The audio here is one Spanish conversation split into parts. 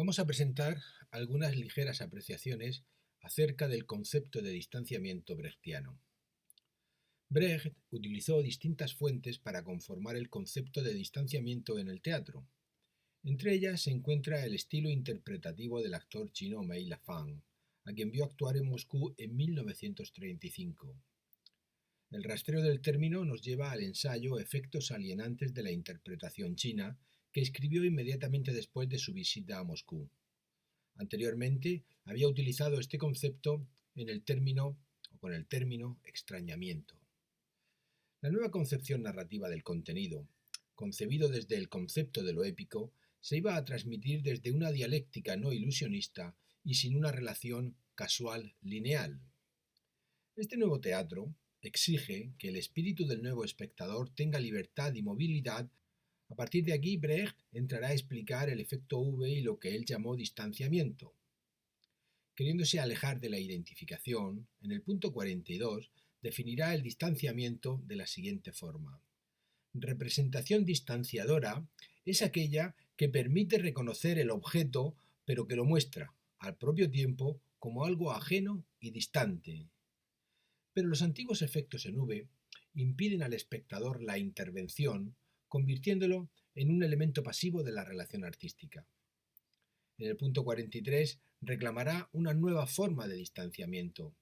Vamos a presentar algunas ligeras apreciaciones acerca del concepto de distanciamiento brechtiano. Brecht utilizó distintas fuentes para conformar el concepto de distanciamiento en el teatro. Entre ellas se encuentra el estilo interpretativo del actor chino Mei Lafang, a quien vio actuar en Moscú en 1935. El rastreo del término nos lleva al ensayo Efectos alienantes de la interpretación china, que escribió inmediatamente después de su visita a Moscú. Anteriormente había utilizado este concepto con el término extrañamiento. La nueva concepción narrativa del contenido, concebido desde el concepto de lo épico, se iba a transmitir desde una dialéctica no ilusionista y sin una relación casual lineal. Este nuevo teatro exige que el espíritu del nuevo espectador tenga libertad y movilidad. A partir de aquí, Brecht entrará a explicar el efecto V y lo que él llamó distanciamiento. Queriéndose alejar de la identificación, en el punto 42 definirá el distanciamiento de la siguiente forma. Representación distanciadora es aquella que permite reconocer el objeto, pero que lo muestra, al propio tiempo, como algo ajeno y distante. Pero los antiguos efectos en V impiden al espectador la intervención, convirtiéndolo en un elemento pasivo de la relación artística. En el punto 43 reclamará una nueva forma de distanciamiento.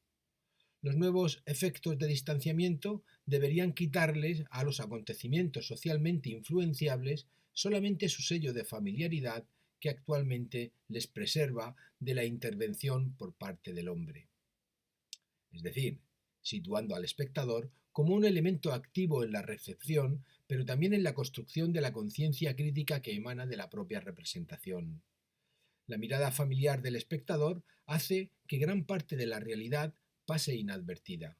Los nuevos efectos de distanciamiento deberían quitarles a los acontecimientos socialmente influenciables solamente su sello de familiaridad que actualmente les preserva de la intervención por parte del hombre. Es decir, situando al espectador como un elemento activo en la recepción, pero también en la construcción de la conciencia crítica que emana de la propia representación. La mirada familiar del espectador hace que gran parte de la realidad pase inadvertida.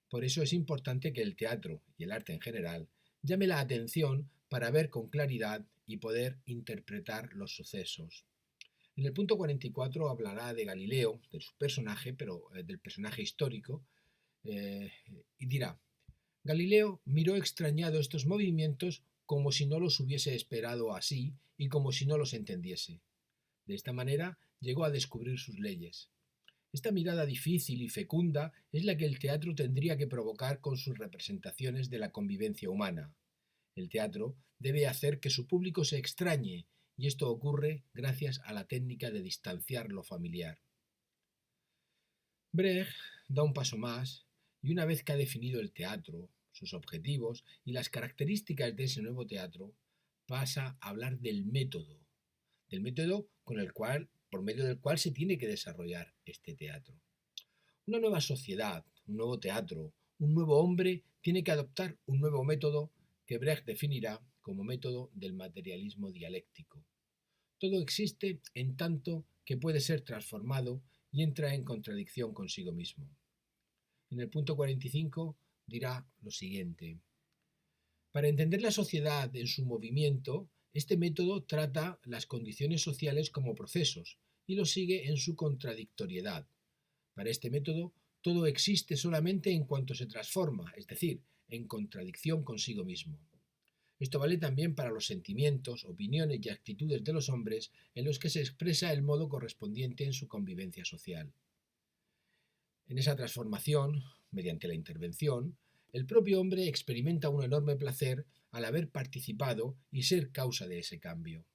Por eso es importante que el teatro y el arte en general llame la atención para ver con claridad y poder interpretar los sucesos. En el punto 44 hablará de Galileo, de su personaje, pero del personaje histórico, y dirá: Galileo miró extrañado estos movimientos como si no los hubiese esperado así y como si no los entendiese. De esta manera llegó a descubrir sus leyes. Esta mirada difícil y fecunda es la que el teatro tendría que provocar con sus representaciones de la convivencia humana. El teatro debe hacer que su público se extrañe, y esto ocurre gracias a la técnica de distanciar lo familiar. Brecht da un paso más y una vez que ha definido el teatro, sus objetivos y las características de ese nuevo teatro, pasa a hablar del método por medio del cual se tiene que desarrollar este teatro. Una nueva sociedad, un nuevo teatro, un nuevo hombre tiene que adoptar un nuevo método que Brecht definirá como método del materialismo dialéctico. Todo existe en tanto que puede ser transformado y entra en contradicción consigo mismo. En el punto 45 dirá lo siguiente: para entender la sociedad en su movimiento, este método trata las condiciones sociales como procesos y lo sigue en su contradictoriedad. Para este método, todo existe solamente en cuanto se transforma, es decir, en contradicción consigo mismo. Esto vale también para los sentimientos, opiniones y actitudes de los hombres en los que se expresa el modo correspondiente en su convivencia social. En esa transformación, mediante la intervención, el propio hombre experimenta un enorme placer al haber participado y ser causa de ese cambio.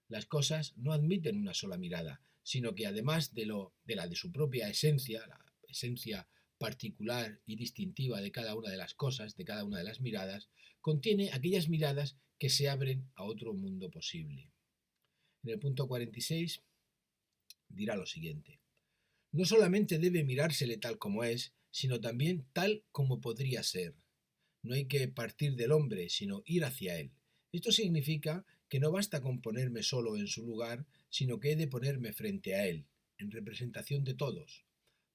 Las cosas no admiten una sola mirada, sino que además de la de su propia esencia, la esencia particular y distintiva de cada una de las cosas, de cada una de las miradas, contiene aquellas miradas que se abren a otro mundo posible. En el punto 46 dirá lo siguiente: no solamente debe mirársele tal como es, sino también tal como podría ser. No hay que partir del hombre, sino ir hacia él. Esto significa que no basta con ponerme solo en su lugar, sino que he de ponerme frente a él, en representación de todos.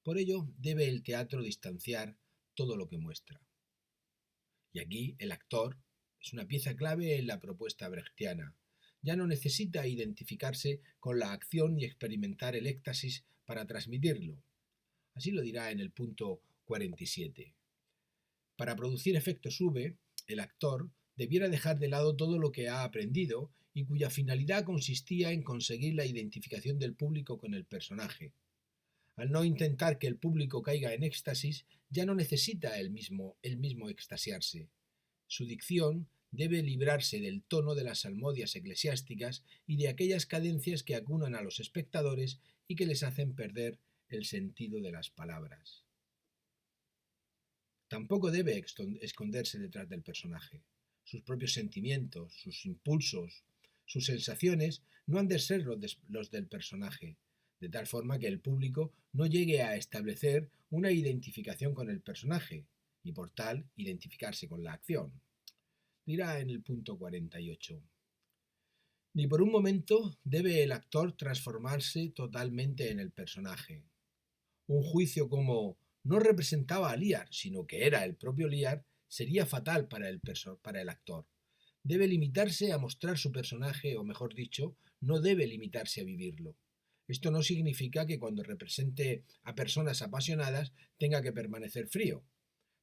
Por ello debe el teatro distanciar todo lo que muestra. Y aquí el actor es una pieza clave en la propuesta brechtiana. Ya no necesita identificarse con la acción ni experimentar el éxtasis para transmitirlo. Así lo dirá en el punto 47. Para producir efectos V, el actor debiera dejar de lado todo lo que ha aprendido y cuya finalidad consistía en conseguir la identificación del público con el personaje. Al no intentar que el público caiga en éxtasis, ya no necesita el mismo extasiarse. Su dicción debe librarse del tono de las salmodias eclesiásticas y de aquellas cadencias que acunan a los espectadores y que les hacen perder el sentido de las palabras. Tampoco debe esconderse detrás del personaje. Sus propios sentimientos, sus impulsos, sus sensaciones no han de ser los del personaje, de tal forma que el público no llegue a establecer una identificación con el personaje y por tal identificarse con la acción. Dirá en el punto 48. Ni por un momento debe el actor transformarse totalmente en el personaje. Un juicio como no representaba a Lear, sino que era el propio Lear, sería fatal para el actor. Debe limitarse a mostrar su personaje, o mejor dicho, no debe limitarse a vivirlo. Esto no significa que cuando represente a personas apasionadas tenga que permanecer frío,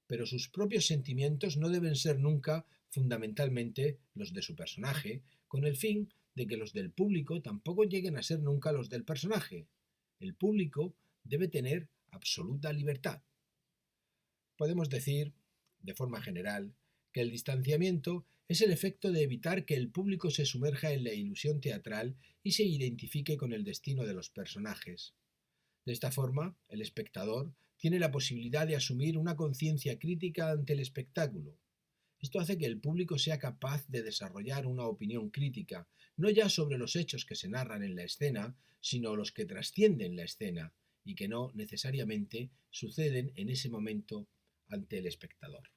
pero sus propios sentimientos no deben ser nunca fundamentalmente los de su personaje, con el fin de que los del público tampoco lleguen a ser nunca los del personaje. El público debe tener absoluta libertad. Podemos decir, de forma general, que el distanciamiento es el efecto de evitar que el público se sumerja en la ilusión teatral y se identifique con el destino de los personajes. De esta forma, el espectador tiene la posibilidad de asumir una conciencia crítica ante el espectáculo. Esto hace que el público sea capaz de desarrollar una opinión crítica, no ya sobre los hechos que se narran en la escena, sino los que trascienden la escena y que no necesariamente suceden en ese momento ante el espectador.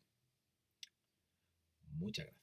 Muchas gracias.